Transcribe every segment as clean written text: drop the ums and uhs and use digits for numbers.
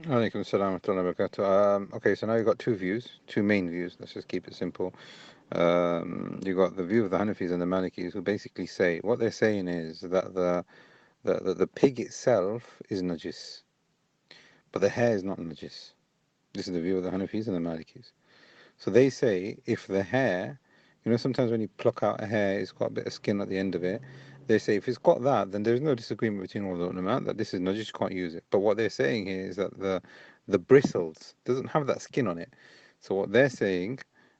Alaikum salam wa rahmatullahi wa barakatuh. Okay, so now you've got two views, two main views. Let's just keep it simple. You got the view of the Hanafis and the Malikis, who basically say what they're saying is that the pig itself is najis, but the hair is not najis. This is the view of the Hanafis and the Malikis. So they say if the hair, sometimes when you pluck out a hair, it's got a bit of skin at the end of it. They say if it's got that, then there's no disagreement between all the ulama that this is najis, you can't use it. But what they're saying here is that the bristles doesn't have that skin on it. So what they're saying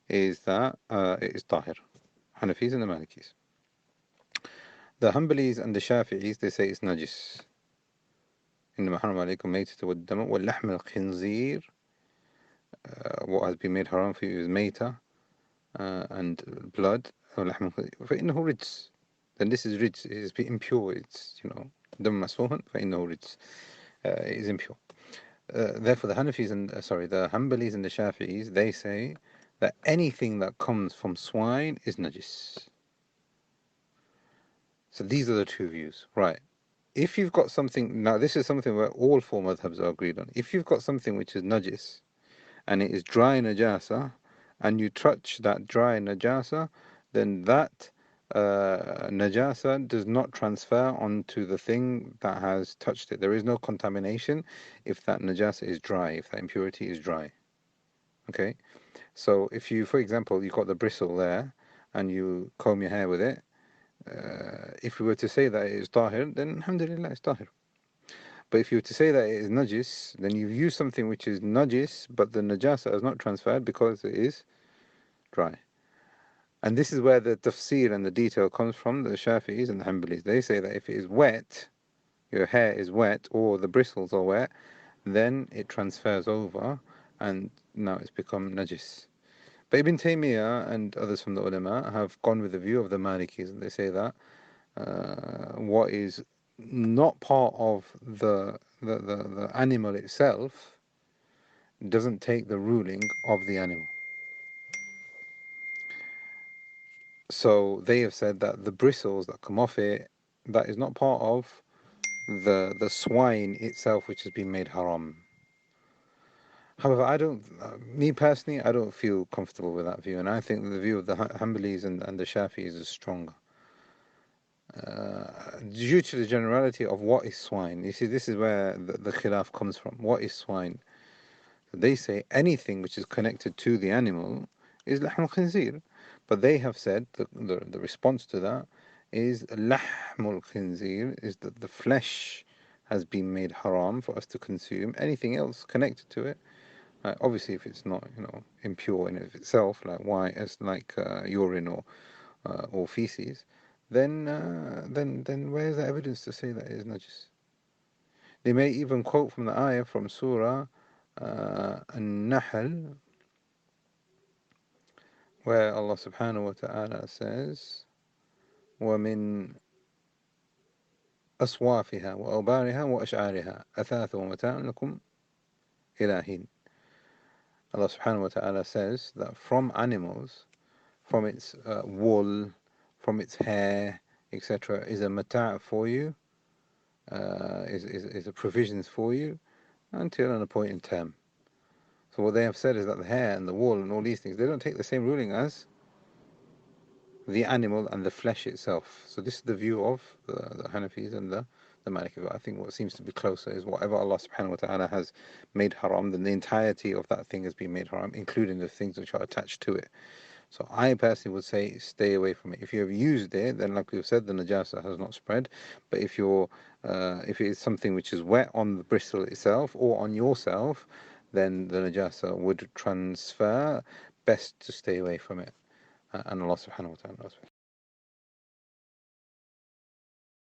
is that it is tahir. Hanafis and the Malikis. The Hanbalis and the Shafi'is, they say it's najis. إنما حرم عليكم ميتة والدم واللحم الخنزير. What has been made haram for you is meita and blood. فإنه رجس. Then this is rij, it is impure. It's دم مسفوح فإنه رجس. It is impure. Therefore, the Hanafis and the Hanbalis and the Shafi'is, they say that anything that comes from swine is najis. So these are the two views, right? If you've got something, now this is something where all four madhabs are agreed on. If you've got something which is najis and it is dry najasa, and you touch that dry najasa, then that najasa does not transfer onto the thing that has touched it. There is no contamination if that najasa is dry, if that impurity is dry. Okay? So if you, for example, you've got the bristle there and you comb your hair with it, if we were to say that it is tahir, then alhamdulillah it's tahir. But if you were to say that it is najis, then you've used something which is najis, but the najasa has not transferred because it is dry. And this is where the tafsir and the detail comes from, the Shafi'is and the Hanbalis. They say that if it is wet, your hair is wet, or the bristles are wet, then it transfers over, and now it's become najis. But Ibn Taymiyyah and others from the ulama have gone with the view of the Malikis, and they say that what is not part of the animal itself doesn't take the ruling of the animal. So they have said that the bristles that come off it, that is not part of the swine itself, which has been made haram. However, me personally, I don't feel comfortable with that view, and I think the view of the Hanbalis and the Shafi'is is stronger. Due to the generality of what is swine. You see, this is where the khilaf comes from. What is swine? They say anything which is connected to the animal is lahm al-khinzir. But they have said, the response to that is lahm al-khinzir, is that the flesh has been made haram for us to consume. Anything else connected to it, obviously if it's not impure in of itself, like urine or feces, then where's the evidence to say that it is najis? They may even quote from the ayah from Surah An-Nahl, where Allah subhanahu wa ta'ala says, وَمِن أَصْوَافِهَا وَأَوْبَارِهَا وَأَشْعَارِهَا أَثَاثٌ وَمَتَاعٌ لَكُمْ إِلَى حِينٍ. Allah subhanahu wa ta'ala says that from animals, from its wool, from its hair, etc., is a mata' for you, is a provisions for you until an appointed term. So what they have said is that the hair and the wool and all these things, they don't take the same ruling as the animal and the flesh itself. So this is the view of the Hanafis and the Malikis. I think what seems to be closer is whatever Allah subhanahu wa ta'ala has made haram, then the entirety of that thing has been made haram, including the things which are attached to it. So I personally would say stay away from it. If you have used it, then like we've said, the najasa has not spread. But if it is something which is wet on the bristle itself or on yourself, then the najasa would transfer. Best to stay away from it. And Allah subhanahu wa ta'ala knows.